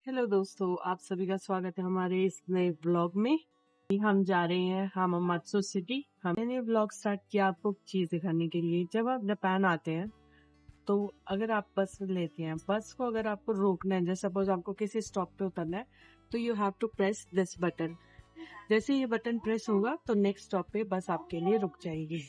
Hello दोस्तों, आप सभी का स्वागत है हमारे इस नए व्लॉग में। हम जा रहे हैं हमामात्सु सिटी। मैंने व्लॉग स्टार्ट किया आपको चीज दिखाने के लिए। जब आप जापान आते हैं तो अगर आप बस लेते हैं, बस को अगर आपको रोकना है, जैसे सपोज आपको किसी स्टॉप पे उतरना है, तो you have to press this button. जैसे ये बटन प्रेस होगा तो नेक्स्ट स्टॉप पे बस आपके लिए रुक जाएगी।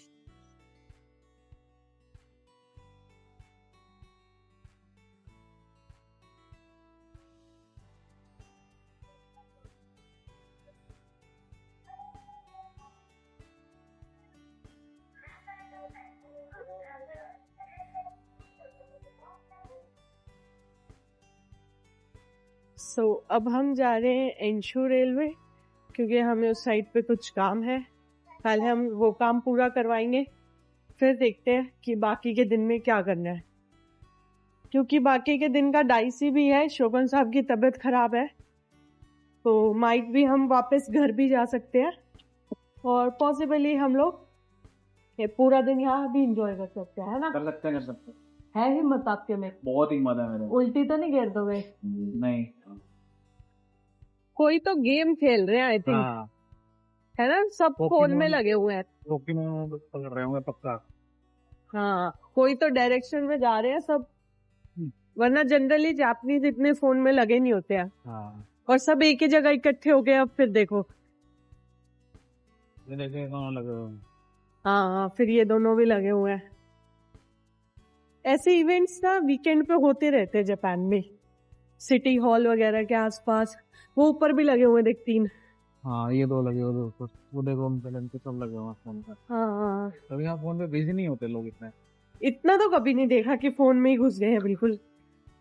अब हम जा रहे हैं एंशु रेलवे, क्योंकि हमें उस साइड पे कुछ काम है। पहले हम वो काम पूरा करवाएंगे, फिर देखते हैं कि बाकी के दिन में क्या करना है। क्योंकि बाकी के दिन का डाइसी भी है, शोभन साहब की तबीयत खराब है, तो माइट भी हम वापस घर भी जा सकते हैं और पॉसिबली हम लोग ये पूरा दिन यहाँ भी एंजॉय कर सकते हैं, है ना? कर सकते हैं। है हिम्मत आपके में? बहुत हिम्मत है मेरे। उल्टी तो नहीं गिर दोगे? नहीं। कोई तो गेम खेल रहे हैं आई थिंक। हाँ। है ना, सब फोन में लगे हुए हैं। पोकेमोन पकड़ रहे होंगे पक्का। हाँ, कोई तो डायरेक्शन में जा रहे हैं सब, वरना जनरली जापानीज इतने फोन में लगे नहीं होते हैं। हाँ। और सब एक ही जगह इकट्ठे हो गए। अब फिर देखो, ये देखे कौन लगे हुए हैं। हाँ, फिर ये दोनों भी लगे हुए हैं। ऐसे इवेंट्स ना वीकेंड पे होते रहते हैं जापान में, सिटी हॉल वगैरह के आसपास। वो ऊपर भी लगे हुए, देख 3। हाँ, ये 2 लगे हुए ऊपर। वो देखो उन पे सब लगे हुए फोन पे। हाँ, तभी यहाँ फोन पे बिजी नहीं होते लोग इतने। इतना तो कभी नहीं देखा कि फोन में ही घुस गए हैं बिल्कुल।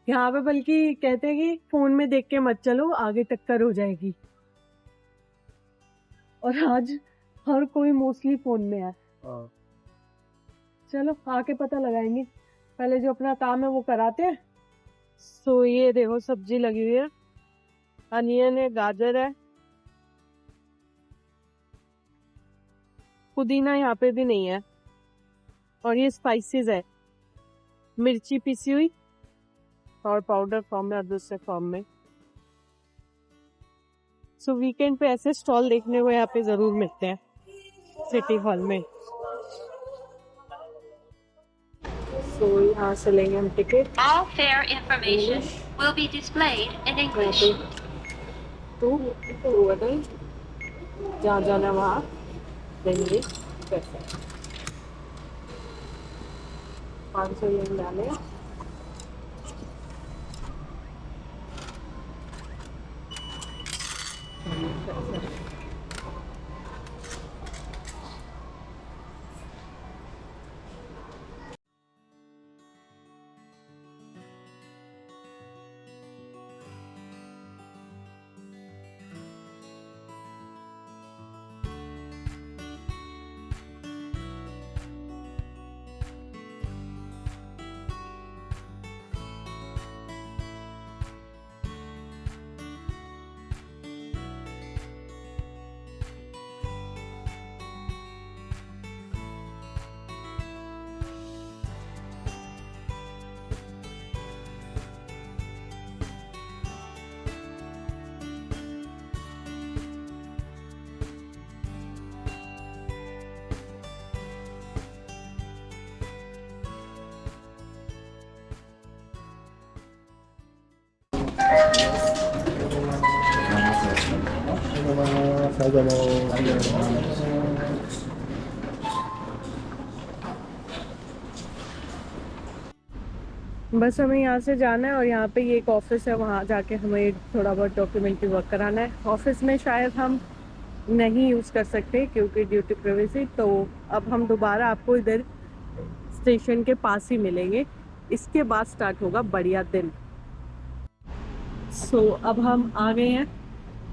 यहाँ पे बल्कि कहते हैं कि फोन में देख के मत चलो, आगे टक्कर हो जाएगी। और आज हर कोई मोस्टली फोन में है। चलो आके पता लगाएंगे, पहले जो अपना काम है वो कराते हैं। ये देखो सब्जी लगी हुई है, अनियन है, गाजर है, पुदीना यहाँ पे भी नहीं है। और ये स्पाइसेस है, मिर्ची पिसी हुई और पाउडर फॉर्म में और दूसरे फॉर्म में। वीकेंड पे ऐसे स्टॉल देखने को यहाँ पे जरूर मिलते हैं सिटी हॉल में। यहाँ से लेंगे हम ticket. All fare information will be displayed in English. जहाँ जाना वहाँ देंगे पैसे। 500 येन डाले। बस हमें यहाँ से जाना है और यहाँ पे ये एक ऑफिस है, वहाँ जाके हमें थोड़ा बहुत डॉक्यूमेंट्री वर्क कराना है। ऑफिस में शायद हम नहीं यूज़ कर सकते क्योंकि ड्यू टू प्राइवेसी। तो अब हम दोबारा आपको इधर स्टेशन के पास ही मिलेंगे। इसके बाद स्टार्ट होगा बढ़िया दिन। अब हम आ गए हैं,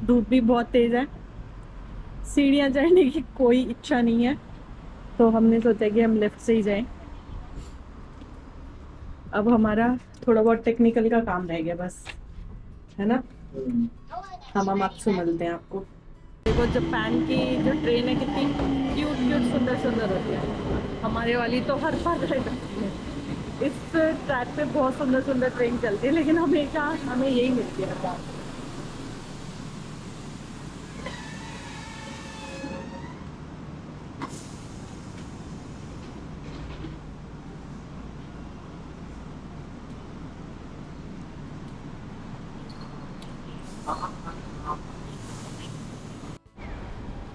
धूप भी बहुत तेज है, सीढ़ियाँ चढ़ने की कोई इच्छा नहीं है, तो हमने सोचा कि हम लिफ्ट से ही जाएं। अब हमारा थोड़ा बहुत टेक्निकल का काम रह गया बस, है ना? हम आपसे मिलते हैं आपको। देखो जापान की जो ट्रेन है कितनी क्यूट क्यूट सुंदर सुंदर होती है। हमारे वाली तो हर बार रह जाती है। इस ट्रैक पे बहुत सुंदर सुंदर ट्रेन चलती है, लेकिन हमेशा हमें यही मिलती है बात।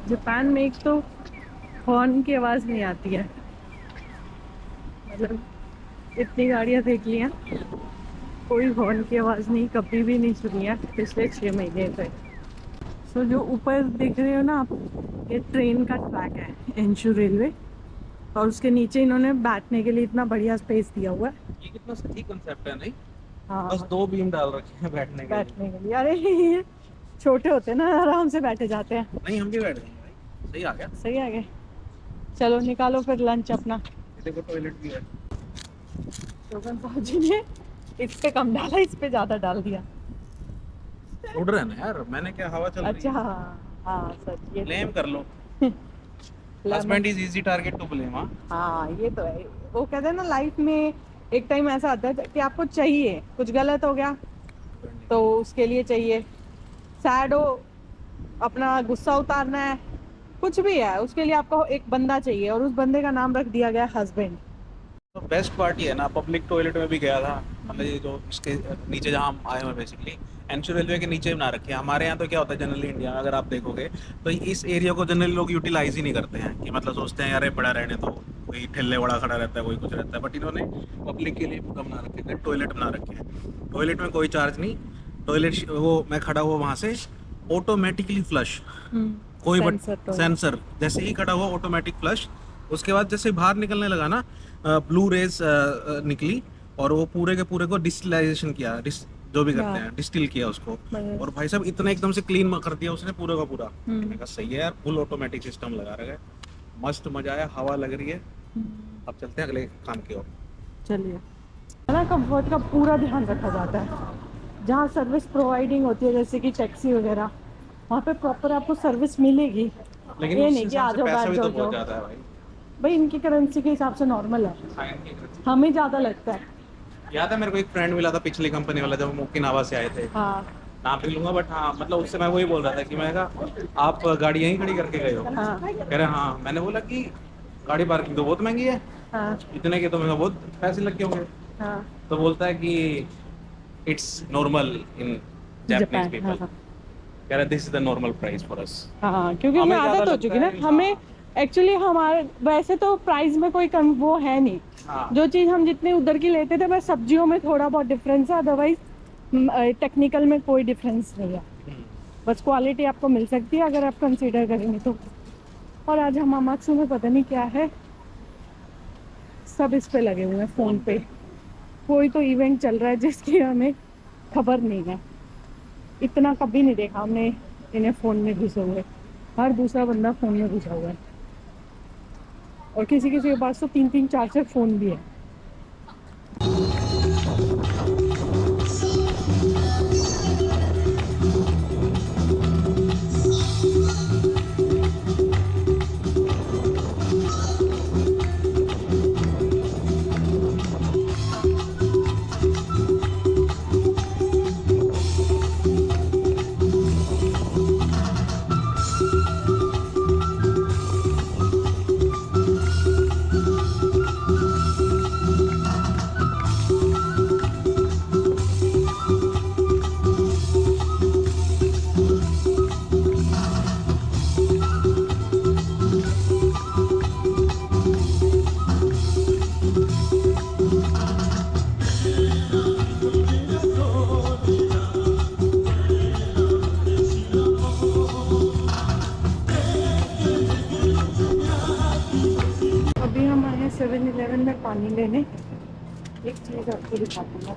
जापान में एक तो हॉर्न की आवाज़ नहीं आती है, मतलब इतनी गाड़ियाँ देख ली हैं, कोई हॉर्न की आवाज़ नहीं, कभी भी नहीं सुनी है पिछले 6 महीने से। सो जो ऊपर देख रहे हो ना आप, ये ट्रेन का ट्रैक है एंशु रेलवे, और उसके नीचे इन्होंने बैठने के लिए इतना बढ़िया स्पेस दिया हुआ है। ये कितना सही कंसेप्ट है नहीं? हाँ, बस 2 बीम डाल रखे हैं बैठने के लिए। अरे ये छोटे होते हैं ना, आराम से बैठे जाते हैं। नहीं, हम भी बैठ गए भाई, सही आ गया। सही आ गए। चलो निकालो फिर लंच अपना। देखो टॉयलेट भी है। शोभन साहब जी ने इस पे कम डाला, इस पे ज्यादा डाल दिया। उड़ रहे हैं ना यार, मैंने क्या, हवा चल रही अच्छा है। हाँ सच, ये ब्लेम कर लो। Husband is easy target to blame. हाँ ये तो है। वो कहते हैं ना, लाइफ में एक टाइम ऐसा आता है कि आपको चाहिए, कुछ गलत हो गया तो उसके लिए चाहिए, सैड हो, अपना गुस्सा उतारना है, कुछ भी है, उसके लिए आपको एक बंदा चाहिए, और उस बंदे का नाम रख दिया गया हस्बैंड। तो बेस्ट पार्ट ये है ना, पब्लिक टॉयलेट में भी गया था, मतलब ये जो इसके नीचे जहाँ हम आए हुए बेसिकली एंशु रेलवे के नीचे बना रखे हैं। हमारे यहाँ तो क्या होता है जनरली इंडिया में, अगर आप देखोगे तो इस एरिया को जनरली लोग यूटिलाइज ही नहीं करते हैं, कि मतलब सोचते हैं यार ये पड़ा रहने तो, कोई ठेले वाला खड़ा रहता है, कोई कुछ रहता है, बट इन्होंने पब्लिक के लिए पूरा बना रखे हैं, टॉयलेट बना रखे हैं। टॉयलेट में कोई चार्ज नहीं, टॉयलेट वो मैं खड़ा हुआ वहाँ से ऑटोमेटिकली फ्लश, कोई बट सेंसर जैसे ही खड़ा हुआ ऑटोमेटिक फ्लश। उसके बाद जैसे बाहर निकलने लगा ना, ब्लू रेज निकली, और वो पूरे के पूरे को डिस्टिलाइजेशन किया, जो भी करते हैं डिस्टिल किया उसको, और भाई साहब इतना एकदम से क्लीन कर दिया उसने पूरा का पूरा। मैंने कहा सही है यार, फुल ऑटोमेटिक सिस्टम लगा रखा है, मस्त मजा आया, हवा लग रही है। अब चलते हैं अगले काम की ओर। चलिए। ना कंफर्ट का पूरा ध्यान रखा जाता है। जहाँ सर्विस प्रोवाइडिंग होती है जैसे कि टैक्सी वगैरह, वहाँ पे प्रॉपर आपको सर्विस मिलेगी, लेकिन ये नहीं कि आ जाओ बैठ तो जाओ। जाता है भाई, भाई इनकी करेंसी के हिसाब से नॉर्मल है, हमें ज़्यादा लगता है। याद है मेरे को एक फ्रेंड मिला था पिछली कंपनी वाला, जब हम ओकिनावा से आए थे। हाँ नाम नहीं लूंगा, बट हाँ मतलब उससे मैं वही बोल रहा था कि मैं कहा आप गाड़ी यहीं खड़ी करके गए हो? हाँ कह रहे हाँ। मैंने बोला कि गाड़ी पार्किंग तो बहुत महंगी है। हाँ इतने के तो मैं बहुत पैसे लग गए होंगे। हाँ। तो बोलता है कि it's normal in Japanese people. कह रहा this is the normal price for us. हाँ क्योंकि हमें आदत हो चुकी है ना, हमें एक्चुअली हमारे वैसे तो प्राइस में कोई कम वो है नहीं। हाँ। जो चीज़ हम जितने उधर की लेते थे, बस सब्जियों में थोड़ा बहुत डिफरेंस है, अदरवाइज टेक्निकल में कोई डिफरेंस नहीं है। बस क्वालिटी आपको मिल सकती है अगर आप कंसीडर करेंगे तो। और आज हम अमात्सु में पता नहीं क्या है, सब इस पे लगे हुए हैं फ़ोन पे, कोई तो इवेंट चल रहा है जिसकी हमें खबर नहीं है। इतना कभी नहीं देखा हमने इन्हें फ़ोन में घुसे हुए, हर दूसरा बंदा फ़ोन में घुसा हुआ है, और किसी किसी के पास तो 3-3 4-4 फ़ोन भी है। अभी हम आए 7-Eleven में पानी लेने। एक चीज़ आपको दिखाती हूँ,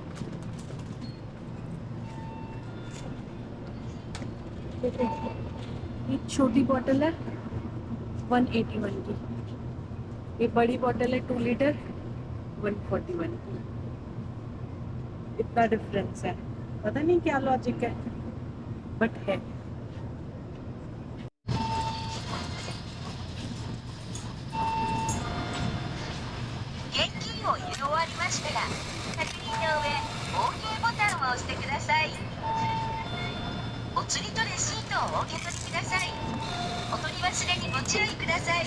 ये छोटी बोतल है 181 की, ये बड़ी बोतल है 2 लीटर 141 की। इतना डिफरेंस है, पता नहीं क्या लॉजिक है, बट है।現金を入れ終わりましたら釣りとレシートをお受け取りください。お取り忘れにご注意ください。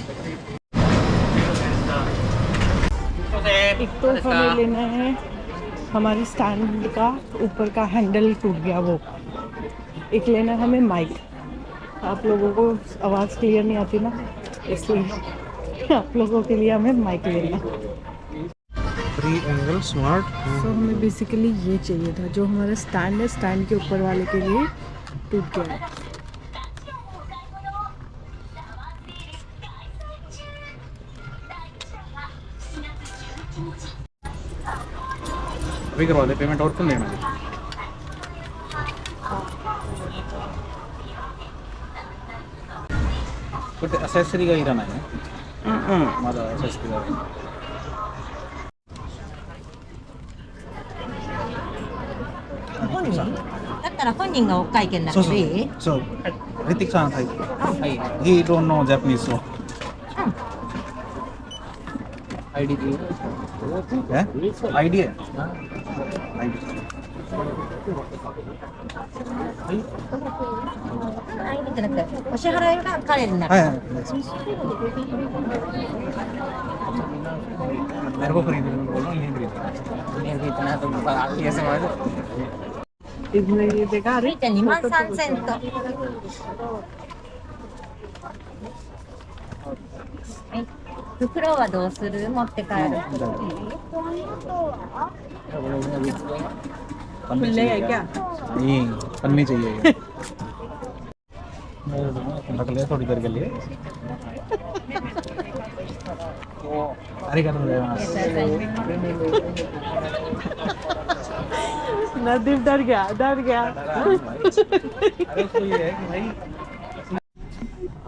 एक तो हमें लेना है हमारे स्टैंड का ऊपर का हैंडल टूट गया वो, एक लेना है हमें माइक। आप लोगों को आवाज़ क्लियर नहीं आती ना, इसलिए आप लोगों के लिए हमें माइक लेना। Three angle smart. तो हमें बेसिकली ये चाहिए था, जो हमारा स्टैंड है स्टैंड के ऊपर वाले के लिए टूट गया है। अभी करवा दे पेमेंट, और क्यों लेना है? कुछ एक्सेसरी का ही रहना है। हमारा एक्सेसरी का So, Ritik san Thai. He don't know Japanese, so. ID है? ID है? ID. じゃなくてお支払いが彼になる。はいはい。मेरे को खरीदना है, बोलो नहीं खरीदना। नहीं खरीदना तो ये समझ लो। इसमें ये देखा, अरे 23,000 と。はい。袋はどうする？持って帰る。 खुले है क्या? नहीं, पन्नी चाहिए। रख ले थोड़ी देर के लिए। अरे कर दे नदीम डर गया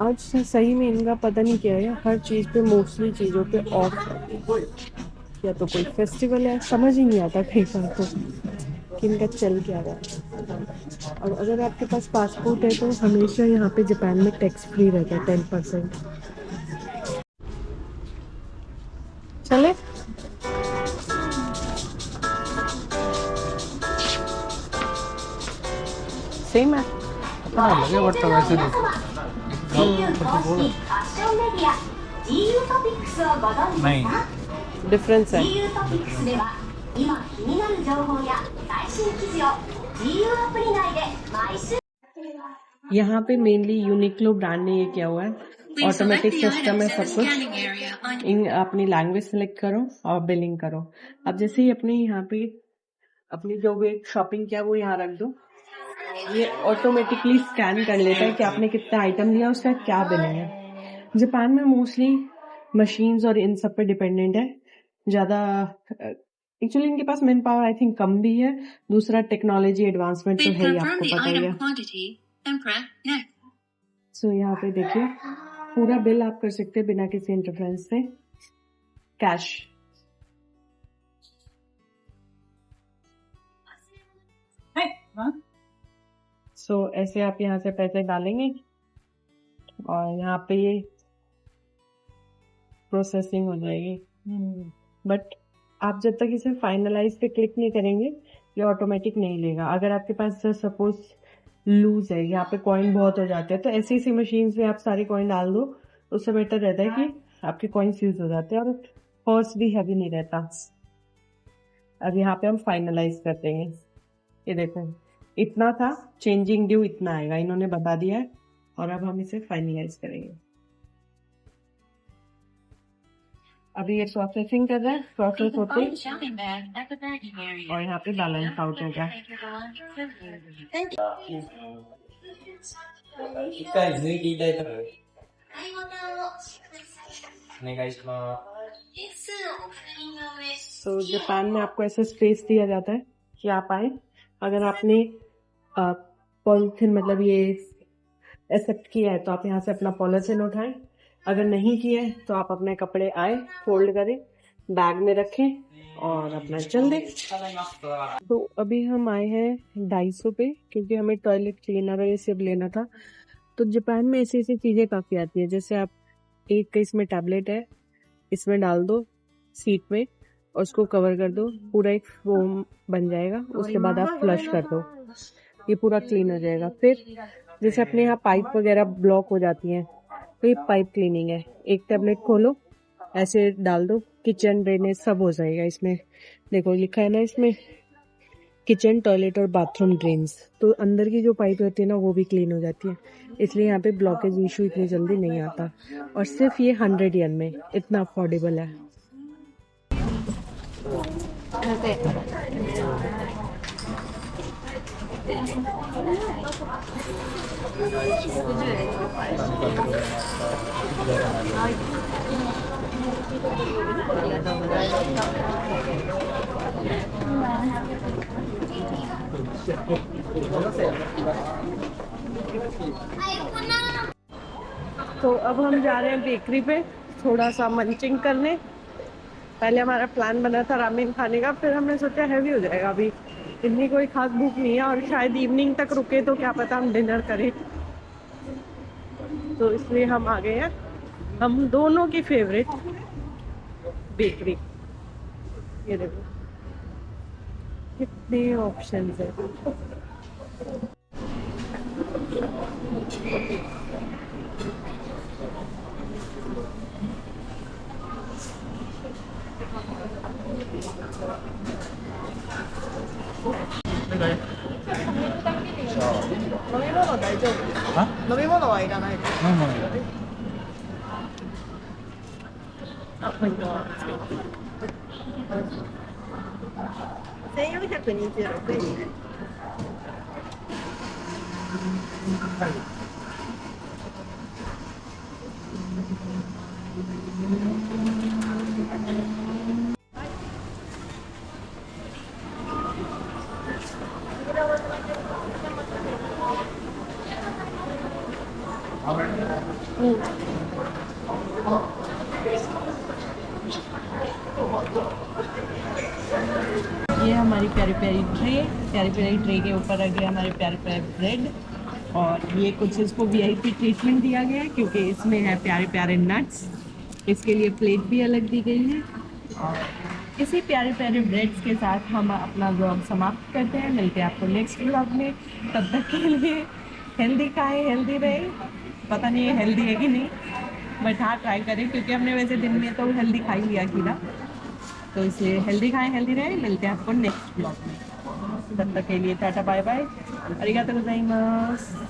आज सही में इनका पता नहीं क्या है, हर चीज पे मोस्टली चीजों पे ऑफ, या तो कोई फेस्टिवल है, समझ ही नहीं आता कई बार तो कि इनका चल क्या रहा है। और अगर आपके पास पासपोर्ट है तो हमेशा यहाँ पे जापान में टैक्स फ्री रहता है 10%। चले सेम है, पता नहीं लगे बट वैसे नहीं डिफरेंस है। 今気になる情報や最新記事を GU アプリ内で毎週 यहाँ पे मेनली यूनिक्लो ब्रांड ने ये किया हुआ है, ऑटोमेटिक सिस्टम है सब कुछ। इन अपनी लैंग्वेज सेलेक्ट करो और बिलिंग करो। अब जैसे ही अपने यहाँ पे अपनी जो भी शॉपिंग किया वो यहाँ रख दो, ये ऑटोमेटिकली स्कैन कर लेता है कि आपने कितना आइटम लिया, उसका क्या बिलिंग है। जापान में मोस्टली मशीन्स और इन सब पे डिपेंडेंट है ज्यादा। एक्चुअली इनके पास मैन पावर आई थिंक कम भी है, दूसरा टेक्नोलॉजी एडवांसमेंट तो है ही, आपको पता ही है। सो यहाँ पे देखिए पूरा बिल आप कर सकते हैं बिना किसी इंटरफेरेंस से, कैश। सो ऐसे आप यहाँ से पैसे डालेंगे और यहाँ पे ये प्रोसेसिंग हो जाएगी। बट आप जब तक इसे फाइनलाइज पे क्लिक नहीं करेंगे ये ऑटोमेटिक नहीं लेगा। अगर आपके पास सपोज लूज है, यहाँ पे कॉइन बहुत हो जाते हैं, तो ऐसी ऐसी मशीन में आप सारी कॉइन डाल दो, उससे बेटर रहता है कि आपके कॉइन्स यूज हो जाते हैं और पर्स भी हैवी नहीं रहता। अब यहाँ पे हम फाइनलाइज कर देंगे। ये देखो इतना था, चेंजिंग ड्यू इतना आएगा, इन्होंने बता दिया है। और अब हम इसे फाइनलाइज करेंगे। अभी ये प्रोसेसिंग कर रहा है, प्रोसेस होते और यहाँ पे बैलेंस आउट हो गया। तो जापान में आपको ऐसा स्पेस दिया जाता है कि आप आए, अगर आपने पॉलिथीन मतलब ये एक्सेप्ट किया है तो आप यहाँ से अपना पॉलिथीन उठाएं, अगर नहीं किया है तो आप अपने कपड़े आए, फोल्ड करें, बैग में रखें और अपना चल दें। तो अभी हम आए हैं 250 पे, क्योंकि हमें टॉयलेट क्लीनर और ये सब लेना था। तो जापान में ऐसी ऐसी चीज़ें काफ़ी आती है, जैसे आप एक इसमें टैबलेट है, इसमें डाल दो सीट में और उसको कवर कर दो, पूरा एक फोम बन जाएगा। उसके बाद आप फ्लश कर दो। ये पूरा क्लीन हो जाएगा। फिर जैसे अपने यहाँ पाइप वगैरह ब्लॉक हो जाती हैं तो ये पाइप क्लीनिंग है। एक टैबलेट खोलो, ऐसे डाल दो, किचन ड्रेनेज सब हो जाएगा इसमें। देखो लिखा है ना इसमें किचन टॉयलेट और बाथरूम ड्रेन्स, तो अंदर की जो पाइप होती है ना वो भी क्लीन हो जाती है। इसलिए यहाँ पे ब्लॉकेज इशू इतनी जल्दी नहीं आता। और सिर्फ ये 100 येन में इतना अफोर्डेबल है। तो अब हम जा रहे हैं बेकरी पे थोड़ा सा मंचिंग करने। पहले हमारा प्लान बना था रामेन खाने का, फिर हमने सोचा हैवी हो जाएगा, अभी इतनी कोई खास भूख नहीं है और शायद इवनिंग तक रुके तो क्या पता हम डिनर करें। तो इसलिए हम आ गए हैं हम दोनों की फेवरेट बेकरी। ये देखो कितने ऑप्शंस है। ये हमारी प्यारी प्यारी ट्रे के ऊपर रख गया हमारे प्यारे प्यारे ब्रेड। और ये कुछ इसको वीआईपी ट्रीटमेंट दिया गया है क्योंकि इसमें है प्यारे प्यारे नट्स। इसके लिए प्लेट भी अलग दी गई है। और इसी प्यारे प्यारे ब्रेड्स के साथ हम अपना व्लॉग समाप्त करते हैं। मिलते हैं आपको नेक्स्ट व्लॉग में। तब तक के लिए हेल्दी खाएं, हेल्दी रहे। पता नहीं है हेल्दी है कि नहीं, बट हाँ ट्राई करें क्योंकि हमने वैसे दिन में तो हेल्दी खा ही लिया खीरा, तो इसलिए हेल्दी खाएं, हेल्दी रहें। मिलते हैं आपको नेक्स्ट ब्लॉग में। तब तक के लिए टाटा बाय बाय, अरिगातो गोजाइमासु।